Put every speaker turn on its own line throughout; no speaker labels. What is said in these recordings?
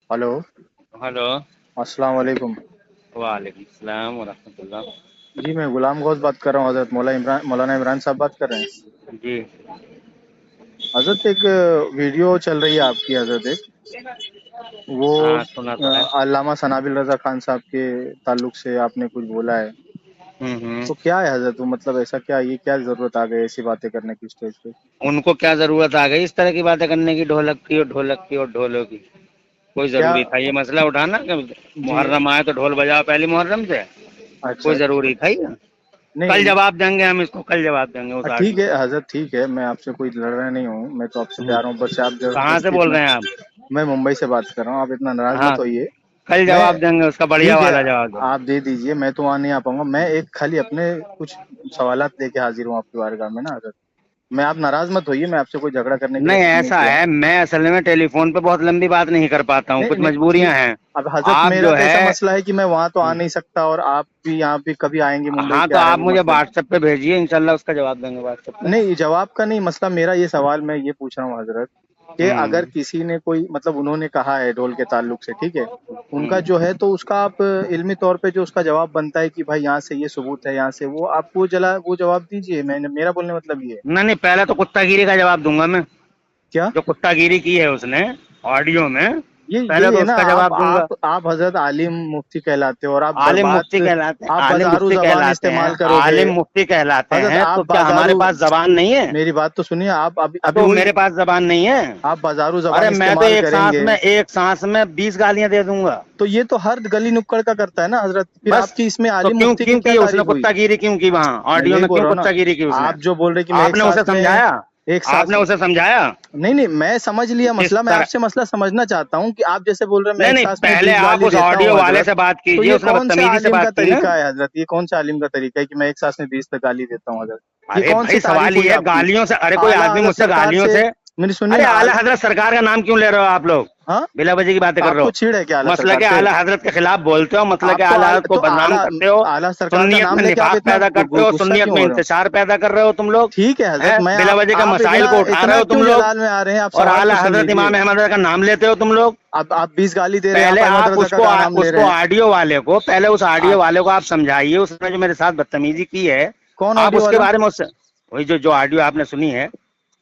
Hello.
Hello.
अस्सलाम वालेकुम।
वालेकुम सलाम वरहमतुल्लाह।
जी मैं गुलाम गौस बात कर रहा हूँ। हज़रत मौलाना इमरान साहब बात कर रहे हैं।
जी।
हज़रत एक वीडियो चल रही है आपकी हज़रत, एक वो
हाँ, सुना तो है।
अल्लामा सनाबिल रज़ा खान साहब के ताल्लुक से आपने कुछ बोला है।
हम्म।
तो क्या है हज़रत, वो मतलब ऐसा क्या, ये क्या ज़रूरत आ गई ऐसी बातें करने की स्टेज पे?
उनको क्या जरूरत आ गई इस तरह की बातें करने की, ढोलक की और ढोलक की और ढोलों की? कोई
क्या?
जरूरी था ये मसला उठाना कि
जी।
मुहर्रम आए तो ढोल बजाओ पहली मुहर्रम से?
अच्छा
कोई
अच्छा।
जरूरी था ये? कल
नहीं।
जवाब देंगे हम इसको, कल जवाब देंगे उस
ठीक
आदमी
है
को।
हज़रत, ठीक है। मैं आपसे कोई लड़ रहा नहीं हूँ, मैं तो आपसे
हम्म।
प्यार हूँ, बस आप
कहाँ से
जबरदस्ती
बोल
इतना।
रहे हैं आप?
मैं मुंबई से बात कर रहा हूँ, आप इतना नाराज
हाँ,
मत होइए।
कल
मैं
जवाब देंगे उसका, बढ़िया
ठीक है,
वाला जवाब देंगे।
आप दे दीजिए, मैं तो वहाँ नहीं आ पाऊंगा। मैं एक खाली अपने कुछ सवालात लेके हाजिर हूँ आपकी बारगाह में ना हज़रत। मैं, आप नाराज मत होइए, मैं आपसे कोई झगड़ा करने के लिए
नहीं,
फोन नहीं
ऐसा
किया हूँ।
है, मैं असल में टेलीफोन पे बहुत लंबी बात नहीं कर पाता हूँ,
नहीं
कुछ
नहीं,
मजबूरियां
ठीक।
हैं।
अब हज़रत
आप
मेरा
जो
तो ऐसा
है,
मसला है कि मैं वहाँ तो आ नहीं सकता, और आप भी यहाँ भी कभी आएंगे मुंबई,
हाँ तो
क्या है
आप
वो
मुझे
मसला।
व्हाट्सएप पे भेजिए, इंशाल्लाह उसका जवाब देंगे व्हाट्सएप पे।
नहीं, जवाब का नहीं मसला, मेरा ये सवाल मैं ये पूछ रहा हूँ हजरत, कि अगर
हम्म।
किसी ने कोई, मतलब उन्होंने कहा है ढोल के ताल्लुक से, ठीक है, उनका
हम्म।
जो है तो उसका आप इल्मी तौर पे जो उसका जवाब बनता है कि भाई यहाँ से ये सबूत है, यहाँ से वो, आप वो जवाब दीजिए। मैंने, मेरा बोलने का मतलब ये है।
नहीं नहीं, पहले तो कुत्तागिरी का जवाब दूंगा मैं।
क्या?
जो कुत्तागिरी की है उसने ऑडियो में,
ये
पहले
यही
तो
है ना,
उसका
आप
जवाब दूंगा।
आप आप हजरत आलिम मुफ्ती कहलाते हो, और आप
आलिम मुफ्ती
बर्बाद,
कहलाते हैं,
आप
आलिम
बाजारू
मुफ्ती
जबान
कहलाते हैं,
इस्तेमाल करोगे।
आलिम मुफ्ती कहलाते
हजरत
हैं,
आप
तो क्या हमारे
बाजारू,
पास जबान नहीं है?
मेरी बात तो सुनिए, आप अभी
हाँ,
अभी
तो
वही,
मेरे पास जबान नहीं है?
आप बाजारू
अरे
जबान
मैं तो
इस्तेमाल करेंगे।
एक सांस में 20 गालियां दे दूंगा।
तो ये तो हर गली नुक्कड़ का करता है ना हजरत, फिर
बस।
आपकी इसमें
तो
आलिम
क्यों
मुफ्ती की
क्यों
क्या
की उसने
तारीफ हुई?
कुत्तागिरी क्यों की वहां
मैं
ऑडियो
यही
में,
बोल
क्यों
रहा हूँ ना,
कुत्तागिरी की उसने?
आप जो बोल रहे कि मैं एक
आपने उसे
सांस में,
समझाया?
एक सांस
आपने
में।
उसे समझाया?
नहीं नहीं, मैं समझ लिया
किस
मसला, मैं
तरह?
आपसे मसला समझना चाहता हूँ कि आप जैसे बोल रहे हैं मैं
नहीं
एक
नहीं,
सांस में
पहले
20
आप
गाली
उस
देता
ऑडियो
हूँ
वाले
हजरत।
से बात
तो
कीजिए,
ये
उसने
कौन से
बदतमीजी से
आलिम
बात
का
की ना।
तरीका है हजरत, ये कौन से आलिम का तरीका है कि मैं एक सांस में 20 तक गाली देता हूँ हजरत? ये
अरे
कौन सी
भाई,
तारीफ
सवाल
हुई
ये है
आपकी?
गालियों से, अरे कोई
आला
आदमी
हजरत
मुझसे
सरकार
गालियों
से,
से।
मेरी सुनिए
अरे
ना,
आला हजरत सरकार का नाम क्यों ले रहे हो आप लोग?
हाँ,
बिला वजह की बातें कर रहे
आपको
हो।
छीड़ है क्या आला
मसला
सरकार
के
से?
आला हजरत के खिलाफ बोलते हो, मसला के
आप तो
आला हजरत को
तो
बदनाम
आला,
करते हो।
आला सरकार का
सुन्नियत
नाम
में
लेके आप
निफाक
इतना
पैदा करते हो,
गुस्सा
सुन्नियत
क्यों
में
हो रहे हो?
इंतशार पैदा कर रहे हो तुम लोग।
ठीक है हजरत,
है,
मैं
बिला वजह का
आप
मसाइल
इतना
को उठा रहे
इतना
हो
क्यों
तुम लोग।
जलाल में आ रहे हैं? आप
और
सवाल तो
आला
सुन
हजरत
लीजिए।
इमाम अहमद रजा का नाम लेते हो तुम लोग।
अब आप 20 गाली दे रहे हैं, आप
पहले
अहमद
आप
रजा का नाम ले
उसको
रहे हैं।
ऑडियो वाले को, पहले उस ऑडियो
आप,
वाले को आप समझाइए, उसने जो मेरे साथ बदतमीजी की है।
कौन
आप
ऑडियो
उसके
वाला?
बारे में उससे, वही जो जो ऑडियो आपने सुनी है।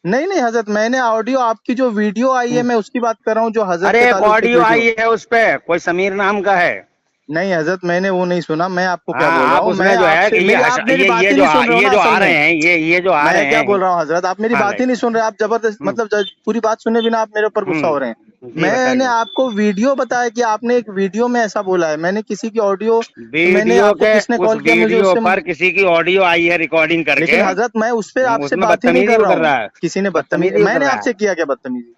नहीं नहीं हजरत, मैंने ऑडियो, आपकी जो वीडियो आई है मैं उसकी बात कर रहा हूँ, जो हजरत
अरे
के
एक
ताल्लुक से एक
ऑडियो
वीडियो।
आई है, उस पे कोई समीर नाम का है।
नहीं हजरत, मैंने वो नहीं सुना। मैं आपको क्या बोल
हाँ,
रहा
आप
हूँ, मैं
उसमें जो है
आपसे,
कि
मेरी, आप मेरी बात ही नहीं सुन रहे हो ना
ये जो
असल
आ
में।
रहे हैं, ये जो आ
मैं
रहे
क्या
हैं।
बोल रहा हूँ हजरत, आप मेरी
हाँ
बात
भाई।
ही नहीं सुन रहे, आप जबरदस्त,
हम्म।
मतलब पूरी बात सुने बिना आप मेरे ऊपर गुस्सा हो रहे हैं।
जी
मैंने
बताइए।
आपको वीडियो बताया कि आपने एक वीडियो में ऐसा बोला है, मैंने किसी की ऑडियो, मैंने
वीडियो
आपको
के,
किसने
उस
कॉल किया मुझे
वीडियो
उससे,
पर किसी की ऑडियो आई है रिकॉर्डिंग करके।
लेकिन हजरत मैं उस पर आपसे
उसमें
बात ही नहीं
बदतमीजी
कर
भी
रहा
कर
हूँ।
रहा है।
किसी ने बदतमीजी,
बदतमीजी भी कर
मैंने
रहा है।
आपसे किया क्या बदतमीजी?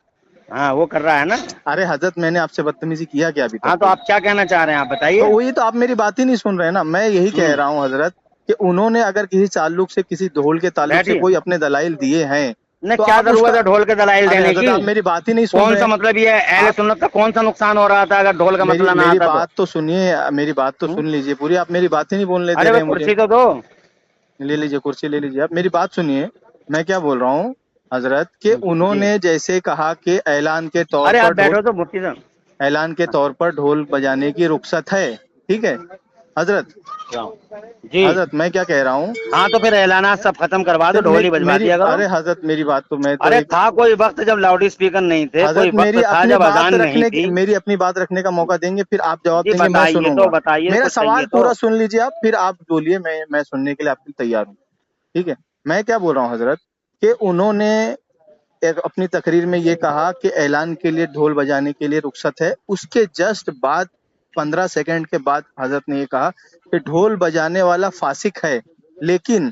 हाँ, वो कर रहा है ना।
अरे हजरत, मैंने आपसे बदतमीजी किया क्या अभी तक
हाँ, तो
कोई?
आप क्या कहना चाह रहे हैं, आप
तो
बताइए।
वही तो, आप मेरी बात ही नहीं सुन रहे हैं ना। मैं यही कह
हम्म।
रहा हूँ हजरत, कि उन्होंने अगर किसी ताल्लुक से, किसी ढोल के ताल्लुक से
बैठिए।
कोई अपने दलाइल दिए हैं,
न
तो
क्या
आप
जरूरत
उसका,
है ढोल के दलाइल
अरे
देने
हजरत
की?
आप मेरी बात ही नहीं सुन
कौन
रहे
सा
हैं।
मतलब ये है, अहले
आप
सुन्नत का कौन सा नुकसान हो रहा था अगर ढोल का
मेरी
मसला ना
मेरी
आता तो?
बात तो सुनिए, मेरी बात तो
हम्म?
सुन लीजिए पूरी, आप मेरी बात ही नहीं बोलने दे
अरे
रहे
भाई,
हैं मुझे।
कुर्सी तो दो।
ले लीजिए कुर्सी, ले लीजिए, आप मेरी बात सुनिए। मैं क्या बोल रहा हूँ हजरत, कि
जी।
उन्होंने जैसे कहा कि ऐलान के तौर
अरे आप
पर ढोल,
बैठो तो मुफ्ती साहब।
ऐलान के तौर पर ढोल बजाने की रुख्सत है, ठीक है हजरत।
जी।
हजरत मैं क्या कह रहा हूँ,
हाँ, तो फिर ऐलानात सब खत्म करवा दो, ढोल ही बजवा
मेरी,
दिया करो।
अरे हजरत मेरी बात तो, मैं तो
अरे
एक,
था कोई वक्त जब लाउड स्पीकर नहीं थे, कोई
हजरत
वक्त
मेरी
था
अपनी
जब
बात
अजान नहीं
रखने की,
थी।
मेरी अपनी बात रखने का मौका देंगे, फिर आप जवाब
जी
देंगे, मैं
बताइए, तो
सुनूंगा।
बताइए,
मेरा
कुछ चाहिए
सवाल
तो।
पूरा सुन लीजिए आप, फिर आप बोलिए, मैं सुनने के लिए आपके लिए तैयार हूँ, ठीक है। मैं क्या बोल रहा हूँ हजरत, कि उन्होंने एक अपनी तकरीर में ये कहा कि ऐलान के लिए ढोल बजाने के लिए रुख्सत है, उसके जस्ट बाद 15 सेकंड के बाद हजरत ने ये कहा कि ढोल बजाने वाला फासिक है, लेकिन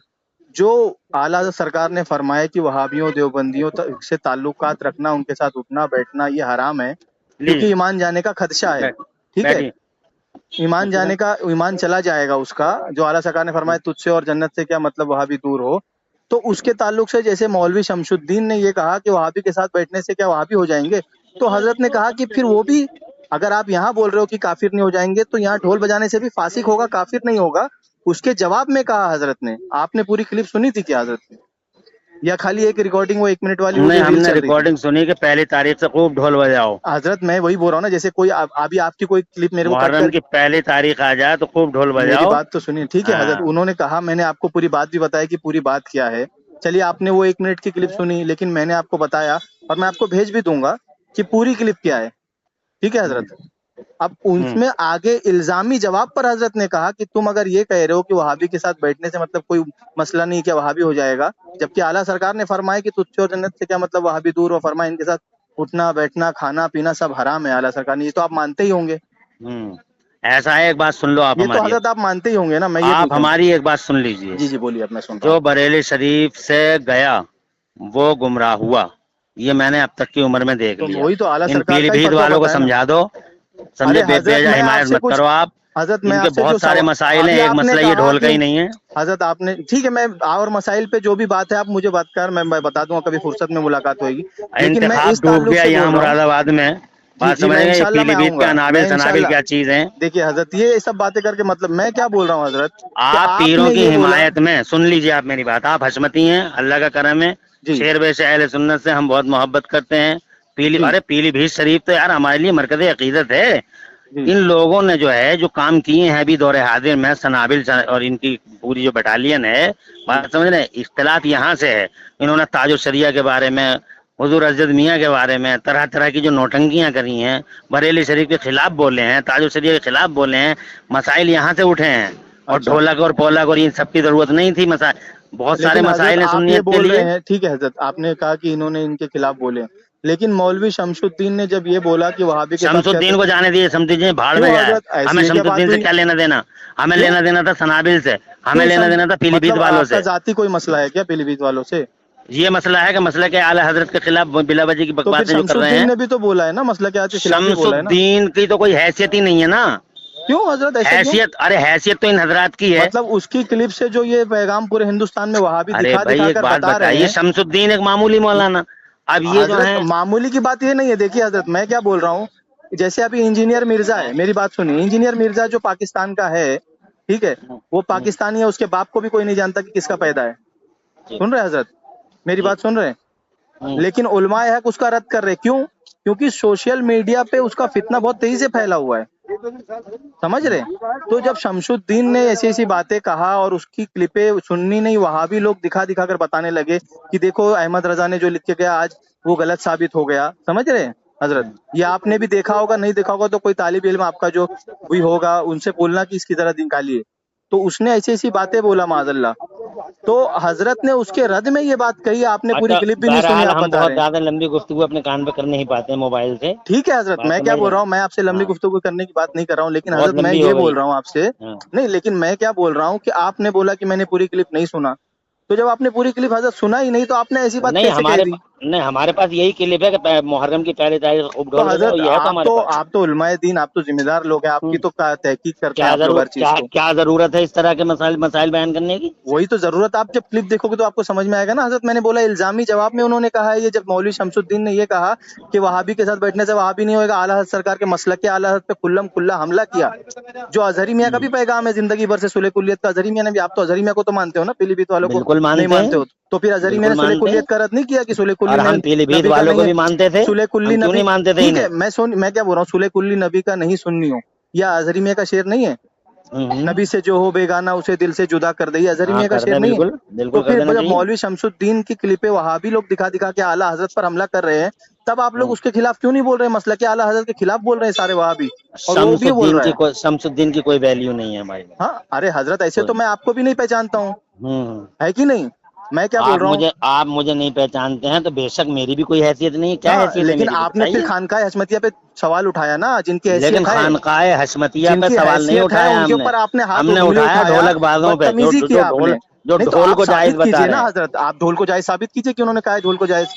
जो आला हज़रत सरकार ने फरमाया कि वहाबियों देवबंदियों से ताल्लुकात रखना, उनके साथ उठना बैठना ये हराम है,
ली।
क्योंकि ईमान जाने का खदशा है,
बैठ।
ठीक है।
बैठिए।
ईमान
मुफ्ती
जाने
साहब।
का, ईमान चला जाएगा उसका, जो आला सरकार ने फरमाया तुझसे और जन्नत से क्या मतलब, वहाबी दूर हो। तो उसके ताल्लुक से जैसे मौलवी शमशुद्दीन ने ये कहा कि वहाबी के साथ बैठने से क्या वहाबी हो जाएंगे, तो हजरत ने कहा कि फिर वो भी, अगर आप यहाँ बोल रहे हो कि काफिर नहीं हो जाएंगे, तो यहाँ ढोल बजाने से भी फासिक होगा, काफिर नहीं होगा। उसके जवाब में कहा हजरत ने, आपने पूरी क्लिप सुनी थी क्या हजरत की? یا خالی ایک ریکارڈنگ وہ 1 منٹ والی وہ
نہیں،
جو
ہم
ریل
نے
چل رہی تھی؟
ریکارڈنگ سنی کہ پہلی تاریخ سے خوب ڈھول بجاؤ،
حضرت میں وہی بول رہا ہوں نا، جیسے کوئی ابھی آپ کی کوئی کلپ میرے کو کٹ
محرم
کر،
کی پہلی تاریخ آ جائے تو خوب ڈھول
میری
بجاؤ.
بات تو سنیے ٹھیک ہے حضرت.
ہاں،
انہوں نے کہا، میں نے آپ کو پوری بات بھی بتایا کہ پوری بات کیا ہے. چلیے آپ نے وہ 1 منٹ کی کلپ سنی، لیکن میں نے آپ کو بتایا اور میں آپ کو بھیج بھی دوں گا کہ پوری کلپ کیا ہے. ٹھیک ہے حضرت. اب اس میں آگے الزامی جواب پر حضرت نے کہا کہ تم اگر یہ کہہ رہے ہو کہ وہابی کے ساتھ بیٹھنے سے مطلب کوئی مسئلہ نہیں کیا وہابی ہو جائے گا، جبکہ اعلیٰ سرکار نے فرمایا کہ تجھ اور جنت سے کیا مطلب وہابی دور ہو، فرمایا ان کے ساتھ اٹھنا بیٹھنا کھانا پینا سب حرام ہے. اعلیٰ سرکار نے، یہ تو آپ مانتے ہی ہوں گے.
ایسا ہے، ایک بات سن لو آپ
یہ تو
ہماری.
حضرت آپ مانتے ہی ہوں گے نا. میں یہ
آپ
پوچھ رہا
ہماری
ہوں.
ایک بات سن لیجئے.
جی جی بولیے، اب میں سن رہا
جو
ہوں.
بریلی شریف سے گیا وہ گمراہ ہوا، یہ میں نے اب تک کی عمر میں دیکھ
تو
لیا.
وہی تو اعلیٰ
ان
سرکار
پیلی
کا ہی
بھیت
فتویٰ
والوں کو
بتایا نا.
سمجھا دو.
ارے
سمجھے،
حضرت
بیجا
میں آپ
حمایت
سے
مت
کچھ،
کرو آپ.
حضرت میں
ان کے
آپ سے جو
بہت سارے مسائل ہیں،
ابھی
ایک
آپ نے
مسئلہ یہ
کہا
ڈھول کا
کہ
ہی نہیں ہے.
حضرت آپ نے ٹھیک ہے، میں اور مسائل پہ جو بھی بات ہے آپ مجھے بات کر، میں بتا دوں گا، کبھی فرصت میں ملاقات ہوئے گی. لیکن میں
انتخاب
اس
ڈوب
تعلق
گیا
سے
یہاں
بول رہا ہوں.
مراد آباد میں.
جی
بات
جی
سمجھ
میں
گئے، یہ
انشاءاللہ
پیلی
میں
بھیت
آؤں
کے
گا.
انابل
میں
سنابل
انشاءاللہ،
کیا چیز ہیں.
دیکھیے حضرت یہ سب باتیں کر کے مطلب میں کیا بول رہا ہوں حضرت کہ
آپ
آپ
پیروں
نے
کی
یہ بولا.
حمایت میں، سن لیجئے آپ میری بات، آپ حشمتی ہیں، اللہ کا کرم ہے.
جی
شیر بے اہل سنت سے ہم بہت محبت کرتے ہیں.
جی
پیلی بھیت شریف تو یار ہمارے لیے مرکز عقیدت ہے.
جی
ان لوگوں نے جو ہے جو کام کیے ہیں ابھی دور حاضر میں، سنابل اور ان کی پوری جو بٹالین ہے،
جی
بات سمجھ رہے ہیں، اختلاف یہاں سے ہے. انہوں نے تاج الشریعہ کے بارے میں، حضور حضرت میاں کے بارے میں طرح طرح کی جو نوٹنکیاں کری ہیں، بریلی شریف کے خلاف بولے ہیں، تاج الشریعہ کے خلاف بولے ہیں. مسائل یہاں سے اٹھے ہیں. اور
اچھا.
ڈھولک اور پولک اور ان سب کی ضرورت نہیں تھی. بہت سارے
لیکن حضرت
مسائل ہیں
آپ یہ
سنیت کے
بول
لیے.
رہے ہیں، ٹھیک ہے حضرت آپ نے کہا کہ انہوں نے ان کے خلاف بولے، لیکن مولوی شمس الدین نے جب یہ بولا کہ وہابی کے
شمس
ساتھ کہتے،
الدین کو جانے دیے، شمس الدین بھاڑ
کیوں
میں جائے.
حضرت
ہمیں
ایسی یہ کیا
شمس
بات
الدین سے
ہوئی؟
کیا لینا دینا. ہمیں
کیوں
لینا دینا تھا سنابل سے. ہمیں
کیوں
لینا دینا تھا پیلی بھیت
مطلب
والوں
آپ کا
سے.
ذاتی کوئی مسئلہ ہے کیا پیلی بھیت والوں سے؟
یہ مسئلہ ہے کہ مسئلہ کے اعلی حضرت کے خلاف بلا وجہ کی
تو پھر
باتیں جو
شمس
کر رہے
الدین
ہیں.
نے بھی تو بولا ہے نا، مسئلہ کیا کے خلاف ہی
شمس
بولا ہے نا.
الدین کی تو کوئی حیثیت ہی نہیں ہے نا.
کیوں حضرت ایسا کیوں؟
حیثیت، ارے حیثیت تو ان حضرات کی ہے.
مطلب اس کی کلپ سے جو یہ پیغام پورے ہندوستان میں وہابی
ارے
دکھا
بھائی
دکھا
ایک
کر
بات
بتا رہے
بتائیے،
ہیں.
شمس الدین ایک معمولی مولانا. اب یہ جو
حضرت
ہیں،
معمولی کی بات یہ نہیں ہے. دیکھیے حضرت میں کیا بول رہا ہوں، جیسے ابھی انجینئر مرزا ہے، میری بات سنیے، انجینئر مرزا جو پاکستان کا ہے، ٹھیک ہے، وہ پاکستانی ہے، اس کے باپ کو بھی کوئی نہیں جانتا کہ کس کا پیدا ہے. سن رہے حضرت، میری بات سن رہے ہیں؟ لیکن علماء حق اس کا رد کر رہے. کیوں؟ کیونکہ سوشل میڈیا پہ اس کا فتنہ بہت تیزی سے پھیلا ہوا ہے. سمجھ رہے؟ تو جب شمس الدین نے ایسی ایسی باتیں کہا اور اس کی کلپیں سننی نہیں، وہابی لوگ دکھا دکھا کر بتانے لگے کہ دیکھو احمد رضا نے جو لکھ کے گیا آج وہ غلط ثابت ہو گیا. سمجھ رہے حضرت؟ یہ آپ نے بھی دیکھا ہوگا، نہیں دیکھا ہوگا تو کوئی طالب علم آپ کا جو بھی ہوگا ان سے بولنا کہ اس کی طرح نکالیے. تو اس نے ایسی ایسی باتیں بولا معاذ اللہ. تو حضرت نے اس کے رد میں یہ بات کہی. آپ نے پوری
اچھا
کلپ بھی نہیں سنی،
بہرحال
آپ
ہم
بتا
بہت
رہے ہیں.
زیادہ لمبی گفتگو اپنے کان پہ کر نہیں پاتے ہیں موبائل سے.
ٹھیک ہے حضرت،
بات
میں کیا
سمجھ
بول
رہے
رہا
ہیں؟
ہوں، میں آپ سے لمبی
ہاں،
گفتگو کرنے کی بات نہیں کر رہا ہوں، لیکن
بہت
حضرت میں
لمبی
یہ
ہو گئی.
بول رہا ہوں آپ سے.
ہاں.
نہیں لیکن میں کیا بول رہا ہوں کہ آپ نے بولا کہ میں نے پوری کلپ نہیں سنا. تو جب آپ نے پوری کلپ حضرت سنا ہی نہیں تو آپ نے ایسی بات
نہیں
کیسے کہہ دی؟
نہیں ہمارے پاس یہی کلپ ہے کہ محرم کی پہلی تاریخ خوب
تو
ڈھول بجاؤ،
حضرت
یہ ہے تو ہمارے پاس.
آپ تو علماء دین، آپ تو ذمہ دار لوگ ہیں، آپ کی تو تحقیق کرتے ہیں آپ لوگ ہر چیز کو.
کیا ضرورت ہے اس طرح کے مسائل بیان کرنے کی؟
وہی تو ضرورت، آپ جب کلپ دیکھو گے تو آپ کو سمجھ میں آئے گا نا حضرت. میں نے بولا الزامی جواب میں انہوں نے کہا ہے یہ، جب مولوی شمس الدین نے یہ کہا کہ وہابی کے ساتھ بیٹھنے سے وہابی نہیں ہوگا، اعلیٰ حضرت سرکار کے مسلک کے اعلیٰ حضرت پہ کھلم کھلا حملہ کیا. جو اظہری میاں کا بھی پیغام ہے زندگی بھر سے صلح کلیت کا، اظہری میاں نے بھی، آپ تو اظہری میاں کو تو مانتے ہو نا، پیلی بھیت والوں کو
بالکل
نہیں
مانتے ہیں،
مانتے ہو تو پھر اظہری میاں
بالکل
نے صلح
مانتے ہیں.
کلیت کا رد نہیں کیا کہ صلح
اور
کلی
ہم پیلی بھیت
نبی کا
والوں
نہیں
کو
ہے؟
بھی مانتے تھے.
صلح کلی
ہم کیوں
نبی،
نہیں مانتے تھے
ٹھیک ہے،
انہیں؟
میں کیا بول رہا ہوں، صلح کلی نبی کا نہیں سننی ہو، یا اظہری میاں کا شعر نہیں ہے، نبی سے جو ہو بیگانہ اسے دل سے جدا کر دے، یہ اظہری
ہاں
میاں کا
کر
شعر
دیں،
نہیں ہے؟
بالکل
تو
بالکل کر
پھر
دینا
جب
چاہیے.
مولوی شمس الدین کی کلپیں وہابی لوگ دکھا دکھا کے اعلیٰ حضرت پر حملہ کر رہے ہیں، تب آپ لوگ اس کے خلاف کیوں نہیں بول رہے ہیں؟ مسئلہ کہ اعلیٰ حضرت کے خلاف بول رہے ہیں سارے وہابی، اور وہ بھی بول رہا ہے.
شمس الدین کی کوئی ویلیو نہیں ہے بھائی.
ہاں ارے حضرت ایسے تو میں آپ کو بھی نہیں پہچانتا ہوں،
ہوں.
ہے کہ نہیں؟ میں کیا بول رہا ہوں،
آپ مجھے نہیں پہچانتے ہیں تو بے شک میری بھی کوئی حیثیت نہیں ہے. کیا
ہاں
حیثیت ہے
لیکن
میری
آپ نے پھر
بتائیے.
خانقاہ حشمتیہ پہ سوال اٹھایا نا، جن کی
لیکن
حیثیت ہے،
خانقاہ حشمتیہ
جن
پہ
کی
سوال نہیں
حیثیت ہے
اٹھایا
ان کے
ہم نے.
اوپر آپ نے ہاتھ
ہم نے
انگلی
اٹھایا
اٹھایا،
ڈھولک بازوں پہ
بدتمیزی کیا آپ نے. نہیں تو
ڈھول
آپ
کو جائز
ثابت
بتا
کیجئے
رہے
نا
ہیں.
حضرت، آپ ڈھول کو جائز ثابت کیجئے کہ انہوں نے کہا ہے ڈھول کو جائز.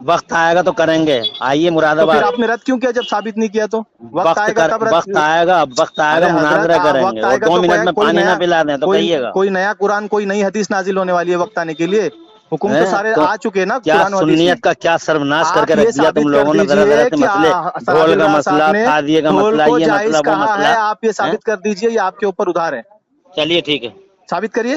وقت آئے گا تو کریں گے، آئیے مراد
تو پھر
آباد.
آپ نے رد کیوں کیا جب ثابت نہیں کیا؟ تو وقت آئے گا تب رد.
وقت آئے گا، اب وقت آئے گا
ارے حضرت
مناظرہ کریں گے.
وقت
اور
آئے گا
2
تو
منٹ میں
کوئی
پانی نہ
نیا،
پلا دیں تو کہیے گا.
کوئی نیا قرآن، کوئی نئی حدیث نازل ہونے والی ہے وقت آنے کے لیے. حکم تو سارے
تو
آ چکے نا
کیا
قرآن و حدیث میں.
سنیت کا کیا سروناش کر
آپ
کے
یہ
رکھ دیا تم
ثابت کر
لوگوں نے. ذرا
دیجئے
ذرا سے
کہ
مسئلے،
ثنابل
ڈھول کا
راہ صاحب
مسئلہ،
نے
تازیے کا
ڈھول
مسئلہ،
کو
یہ مسئلہ
جائز
وہ
کہا
مسئلہ.
ہے، آپ یہ ثابت کر دیجئے، یہ آپ کے اوپر ادھار ہے.
چلیے ٹھیک ہے.
ثابت کریے.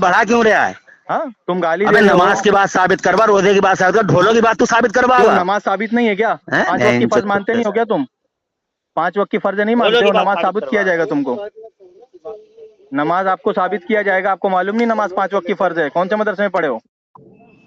बढ़ा क्यों रहा है?
हाँ, तुम गाली
अबे
दे रहे हो।
नमाज की बात साबित करवा, रोजे की बात साबित कर, ढोलों की बात तू साबित
क्यों,
करवा।
नमाज साबित नहीं है क्या?
हैं?
5 वक्त की फर्ज
नहीं,
मानते नहीं हो क्या तुम? 5 वक्त की फर्ज नहीं मानते हो? नमाज साबित किया जाएगा तुमको, नमाज आपको साबित किया जाएगा। आपको मालूम नहीं नमाज 5 वक्त की फर्ज है? कौन से मदरसे में पढ़े हो?